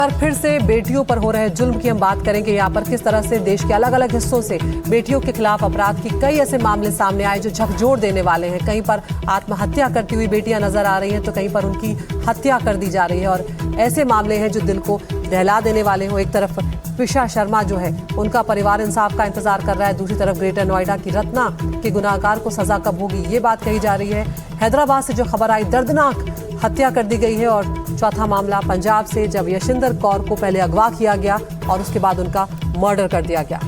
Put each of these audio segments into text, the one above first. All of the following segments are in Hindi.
पर फिर से बेटियों पर हो रहे जुल्म की हम बात करेंगे। यहाँ पर किस तरह से देश के अलग अलग हिस्सों से बेटियों के खिलाफ अपराध की कई ऐसे मामले सामने आए जो झकझोर देने वाले हैं। कहीं पर आत्महत्या करती हुई बेटियां नजर आ रही हैं तो कहीं पर उनकी हत्या कर दी जा रही है और ऐसे मामले हैं जो दिल को दहला देने वाले हो। एक तरफ ट्विशा शर्मा जो है उनका परिवार इंसाफ का इंतजार कर रहा है, दूसरी तरफ ग्रेटर नोएडा की रत्ना के गुनाहगार को सजा कब होगी ये बात कही जा रही है। हैदराबाद से जो खबर आई, दर्दनाक हत्या कर दी गई है। और चौथा मामला पंजाब से, जब यशिंदर कौर को पहले अगवा किया गया और उसके बाद उनका मर्डर कर दिया गया।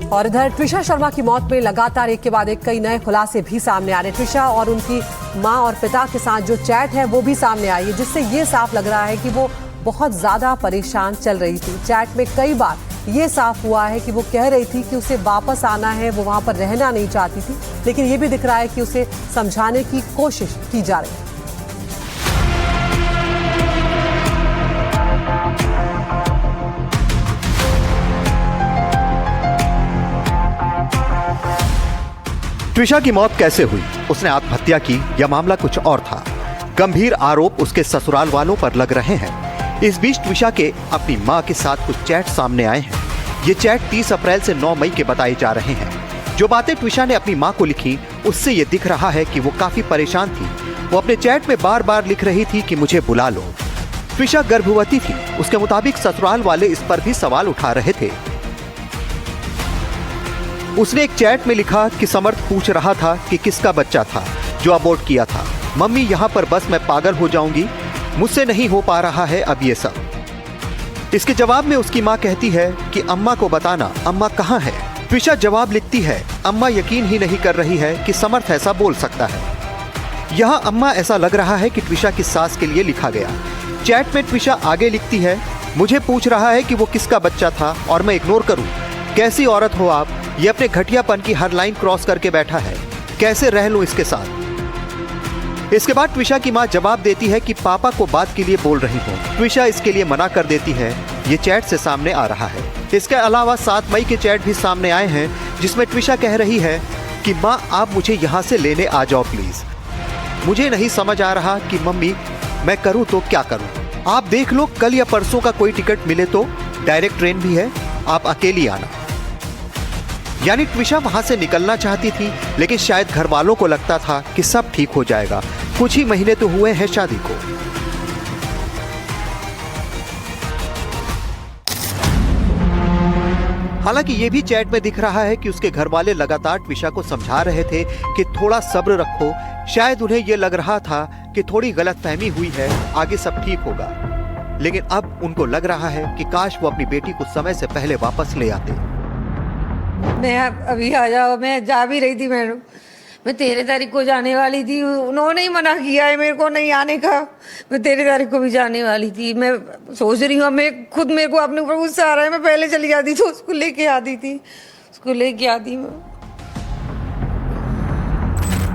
और इधर ट्विशा शर्मा की मौत में लगातार एक के बाद एक कई नए खुलासे भी सामने आ रहे हैं। ट्विशा और उनकी मां और पिता के साथ जो चैट है वो भी सामने आई है, जिससे ये साफ लग रहा है कि वो बहुत ज्यादा परेशान चल रही थी। चैट में कई बार ये साफ हुआ है कि वो कह रही थी कि उसे वापस आना है, वो वहां पर रहना नहीं चाहती थी, लेकिन ये भी दिख रहा है कि उसे समझाने की कोशिश की जा रही है। ट्विशा की मौत कैसे हुई? उसने आत्महत्या की या मामला कुछ और था? गंभीर आरोप उसके ससुराल वालों पर लग रहे हैं। इस बीच ट्विशा के अपनी मां के साथ कुछ चैट सामने आए हैं। ये चैट 30 अप्रैल से 9 मई के बताए जा रहे हैं। जो बातें ट्विशा ने अपनी मां को लिखी उससे ये दिख रहा है कि वो काफी परेशान थी। वो अपने चैट में बार बार लिख रही थी कि मुझे बुला लो। ट्विशा गर्भवती थी। उसके मुताबिक ससुराल वाले इस पर भी सवाल उठा रहे थे। उसने एक चैट में लिखा कि समर्थ पूछ रहा था कि किसका बच्चा था जो अबॉर्ट किया था। मम्मी यहाँ पर बस मैं पागल हो जाऊंगी, मुझसे नहीं हो पा रहा है अब ये सब। इसके जवाब में उसकी माँ कहती है कि अम्मा को बताना, अम्मा कहाँ है? ट्विशा जवाब लिखती है, अम्मा यकीन ही नहीं कर रही है कि समर्थ ऐसा बोल सकता है। यहाँ अम्मा ऐसा लग रहा है कि ट्विशा की सास के लिए लिखा गया। चैट में ट्विशा आगे लिखती है, मुझे पूछ रहा है कि वो किसका बच्चा था और मैं इग्नोर करूं। कैसी औरत हो आप? ये अपने घटियापन की हर लाइन क्रॉस करके बैठा है, कैसे रह लूं इसके साथ? इसके बाद ट्विशा की मां जवाब देती है कि पापा को बात के लिए बोल रही हूं। ट्विशा इसके लिए मना कर देती है। ये चैट से सामने आ रहा है। इसके अलावा 7 मई के चैट भी सामने आए हैं जिसमें ट्विशा कह रही है कि मां आप मुझे यहां से लेने आ जाओ प्लीज, मुझे नहीं समझ आ रहा कि मम्मी मैं करूं तो क्या करूं। आप देख लो कल या परसों का कोई टिकट मिले तो, डायरेक्ट ट्रेन भी है, आप अकेली आना। यानी ट्विशा वहां से निकलना चाहती थी, लेकिन शायद घर वालों को लगता था कि सब ठीक हो जाएगा, कुछ ही महीने तो हुए हैं शादी को। हालांकि ये भी चैट में दिख रहा है कि उसके घर वाले लगातार ट्विशा को समझा रहे थे कि थोड़ा सब्र रखो। शायद उन्हें यह लग रहा था कि थोड़ी गलतफहमी हुई है, आगे सब ठीक होगा। लेकिन अब उनको लग रहा है कि काश वो अपनी बेटी को समय से पहले वापस ले आते। मैं अभी आ जाओ, मैं जा भी रही थी, मैं 13 तारीख को जाने वाली थी। उन्होंने ही मना किया है मेरे को नहीं आने का। मैं 13 तारीख को भी जाने वाली थी। मैं सोच रही हूँ, मैं खुद, मेरे को अपने ऊपर गुस्सा आ रहा है। मैं पहले चली जाती तो उसको लेके आती थी, उसको लेके आती मैं।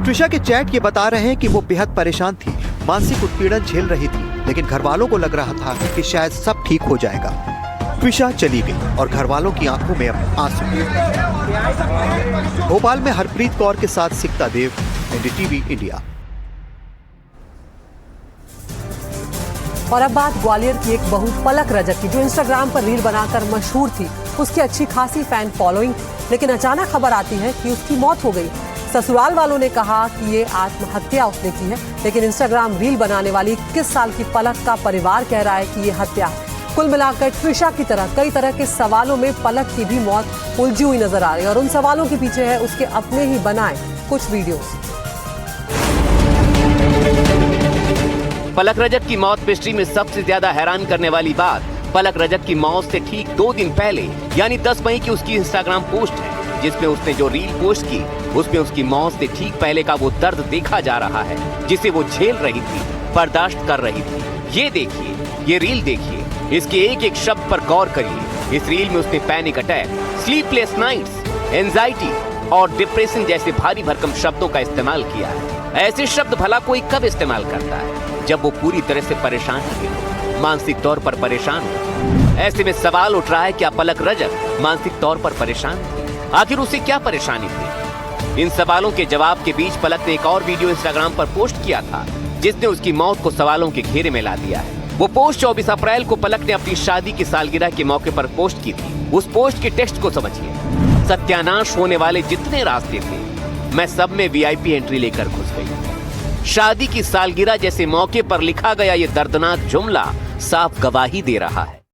ट्विशा के चैट ये बता रहे हैं कि वो बेहद परेशान थी, मानसिक उत्पीड़न झेल रही थी, लेकिन घर वालों को लग रहा था कि शायद सब ठीक हो जाएगा। ट्विशा चली गई और घर वालों की आंखों में अब आंसू। भोपाल में हरप्रीत कौर के साथ सिकता देव, एनडीटीवी इंडिया। और अब बात ग्वालियर की एक बहू पलक रजक की, जो इंस्टाग्राम पर रील बनाकर मशहूर थी। उसकी अच्छी खासी फैन फॉलोइंग, लेकिन अचानक खबर आती है कि उसकी मौत हो गई। ससुराल वालों ने कहा कि ये आत्महत्या उसने की है, लेकिन इंस्टाग्राम रील बनाने वाली 21 साल की पलक का परिवार कह रहा है कि ये हत्या है। कुल मिलाकर ट्विशा की तरह कई तरह के सवालों में पलक की भी मौत उलझी हुई नजर आ रही है और उन सवालों के पीछे है उसके अपने ही बनाए कुछ वीडियोस। पलक रजक की मौत मिस्ट्री में सबसे ज्यादा हैरान करने वाली बात पलक रजक की मौत से ठीक 2 दिन पहले यानी 10 मई की उसकी इंस्टाग्राम पोस्ट है, जिसमें उसने जो रील पोस्ट की उसमें उसकी मौत से ठीक पहले का वो दर्द देखा जा रहा है जिसे वो झेल रही थी, बर्दाश्त कर रही थी। ये देखिए, ये रील देखिए, इसके एक एक शब्द पर गौर करिए। इस रील में उसने panic attack, sleepless nights, anxiety और डिप्रेशन जैसे भारी भरकम शब्दों का इस्तेमाल किया है। ऐसे शब्द भला कोई कब इस्तेमाल करता है? जब वो पूरी तरह से परेशान हो, मानसिक तौर पर परेशान हो। ऐसे में सवाल उठ रहा है, क्या पलक रजक मानसिक तौर पर परेशान? आखिर उसे क्या परेशानी थी? इन सवालों के जवाब के बीच पलक ने एक और वीडियो इंस्टाग्राम पर पोस्ट किया था, जिसने उसकी मौत को सवालों के घेरे में ला दिया है। वो पोस्ट 24 अप्रैल को पलक ने अपनी शादी की सालगिरह के मौके पर पोस्ट की थी। उस पोस्ट के टेक्स्ट को समझिए। सत्यानाश होने वाले जितने रास्ते थे, मैं सब में वीआईपी एंट्री लेकर घुस गई। शादी की सालगिरह जैसे मौके पर लिखा गया ये दर्दनाक जुमला साफ गवाही दे रहा है।